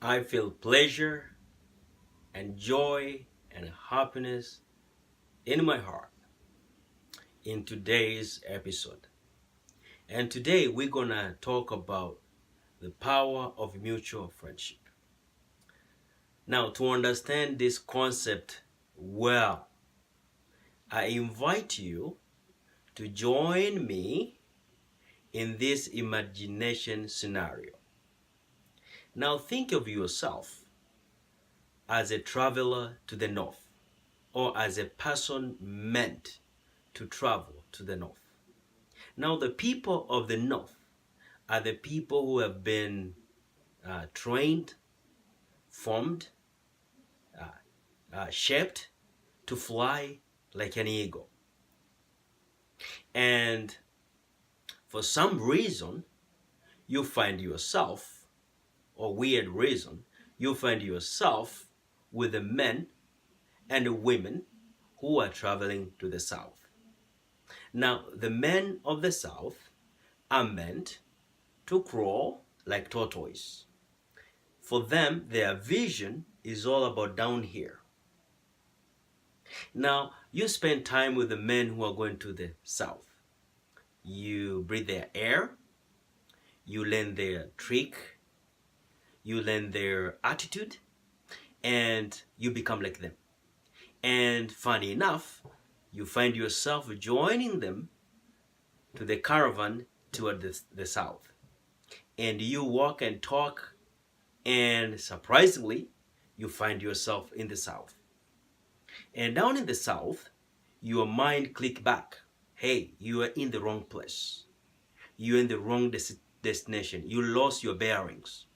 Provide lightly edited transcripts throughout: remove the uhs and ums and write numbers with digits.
I feel pleasure and joy and happiness in my heart in today's episode. And today we're gonna talk about the power of mutual friendship. Now, to understand this concept well, I invite you to join me in this imagination scenario. Now, think of yourself as a traveler to the north, or as a person meant to travel to the north. Now, the people of the north are the people who have been trained, formed, shaped to fly like an eagle. And for some reason, you find yourself, or weird reason, you find yourself with the men and the women who are traveling to the south. Now, the men of the south are meant to crawl like tortoise. For them, their vision is all about down here. Now, you spend time with the men who are going to the south. You breathe their air, you learn their trick, you learn their attitude, and you become like them. And funny enough, you find yourself joining them to the caravan toward the south. And you walk and talk, and surprisingly, you find yourself in the south. And down in the south, your mind click back. Hey, you are in the wrong place. You're in the wrong destination. You lost your bearings.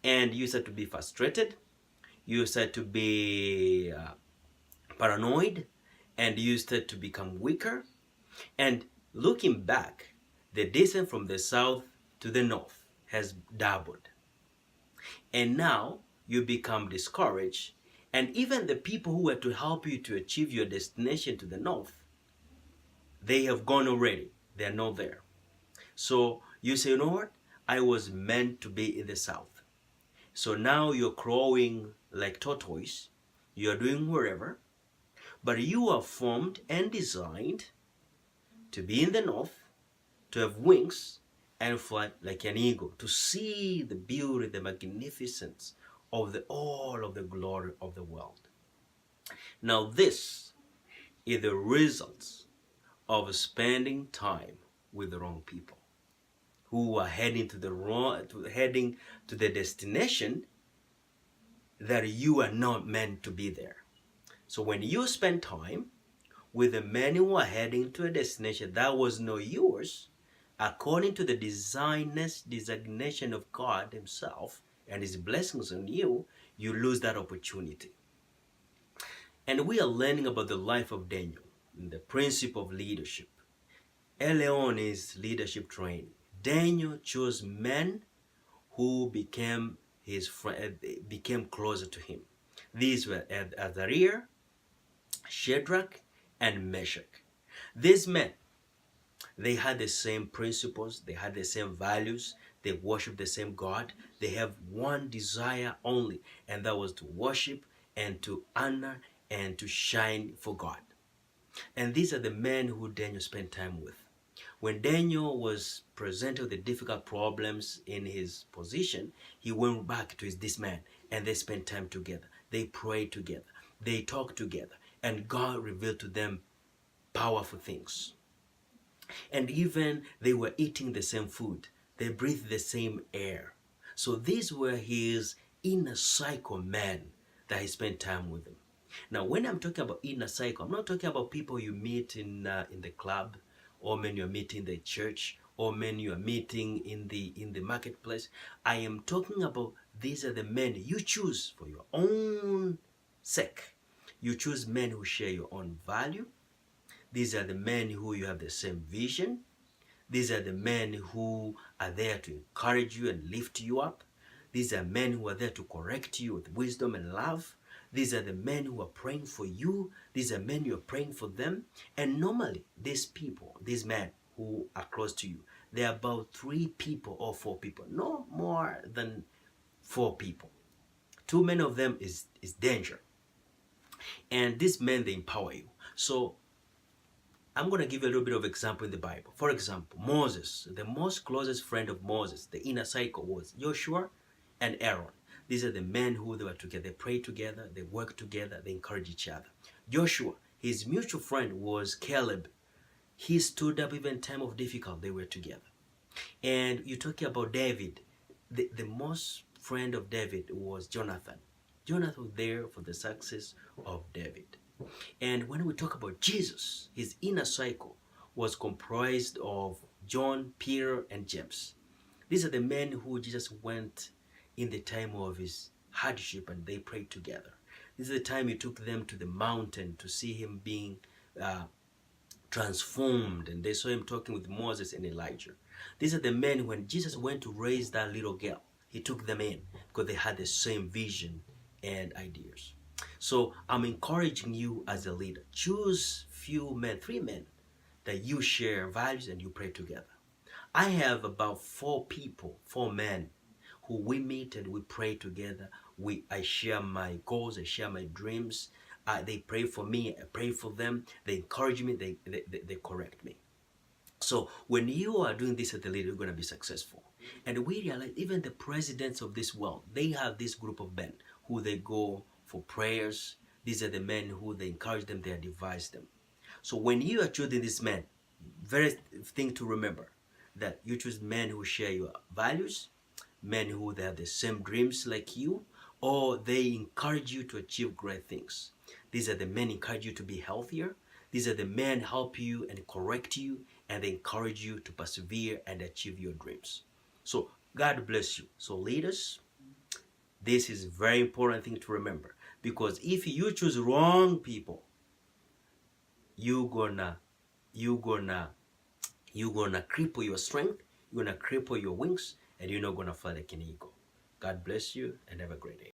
And you start to be frustrated. You start to be paranoid. And you start to become weaker. And looking back, the distance from the south to the north has doubled. And now you become discouraged. And even the people who were to help you to achieve your destination to the north, they have gone already. They are not there. So you say, you know what? I was meant to be in the south. So now you're crawling like tortoise. You're doing wherever. But you are formed and designed to be in the north, to have wings and fly like an eagle, to see the beauty, the magnificence of all of the glory of the world. Now this is the results of spending time with the wrong people who are heading to the destination that you are not meant to be there. So when you spend time with the men who are heading to a destination that was not yours, according to the designation of God himself and his blessings on you, you lose that opportunity. And we are learning about the life of Daniel, the principle of leadership. Early on in his leadership training, Daniel chose men who became closer to him. These were Azariah, Shadrach, and Meshach. These men, they had the same principles, they had the same values, they worshiped the same God. They have one desire only, and that was to worship and to honor and to shine for God. And these are the men who Daniel spent time with. When Daniel was presented with the difficult problems in his position, he went back to this man and they spent time together. They prayed together. They talked together. And God revealed to them powerful things. And even they were eating the same food. They breathed the same air. So these were his inner cycle men that he spent time with them. Now, when I'm talking about inner cycle, I'm not talking about people you meet in the club, or men you're meeting in the church, or men you are meeting in the marketplace. I am talking about these are the men you choose for your own sake. You choose men who share your own value. These are the men who you have the same vision. These are the men who are there to encourage you and lift you up. These are men who are there to correct you with wisdom and love. These are the men who are praying for you. These are men you are praying for them. And normally, these people, these men who are close to you, they are about 3 people or 4 people. No more than 4 people. Too many of them is danger. And these men, they empower you. So I'm going to give you a little bit of example in the Bible. For example, Moses, the most closest friend of Moses, the inner cycle, was Joshua and Aaron. These are the men who they were together. They prayed together, they worked together, they encouraged each other. Joshua, his mutual friend was Caleb. He stood up even in time of difficulty, they were together. And you're talking about David. The most friend of David was Jonathan. Jonathan was there for the success of David. And when we talk about Jesus, his inner cycle was comprised of John, Peter, and James. These are the men who Jesus went in the time of his hardship and they prayed together. This is the time he took them to the mountain to see him being transformed, and they saw him talking with Moses and Elijah. These are the men when Jesus went to raise that little girl, he took them in because they had the same vision and ideas. So I'm encouraging you as a leader, choose few men, 3 men that you share values and you pray together. I have about 4 people, 4 men who we meet and we pray together. I share my goals, I share my dreams. They pray for me, I pray for them. They encourage me, they correct me. So when you are doing this as a leader, you're going to be successful. And we realize even the presidents of this world, they have this group of men who they go for prayers. These are the men who they encourage them, they advise them. So when you are choosing these men, very thing to remember, that you choose men who share your values, men who they have the same dreams like you, or they encourage you to achieve great things. These are the men encourage you to be healthier. These are the men help you and correct you, and they encourage you to persevere and achieve your dreams. So God bless you. So leaders, this is a very important thing to remember, because if you choose wrong people, you're gonna cripple your strength, you're gonna cripple your wings, and you're not gonna fly like an eagle. God bless you and have a great day.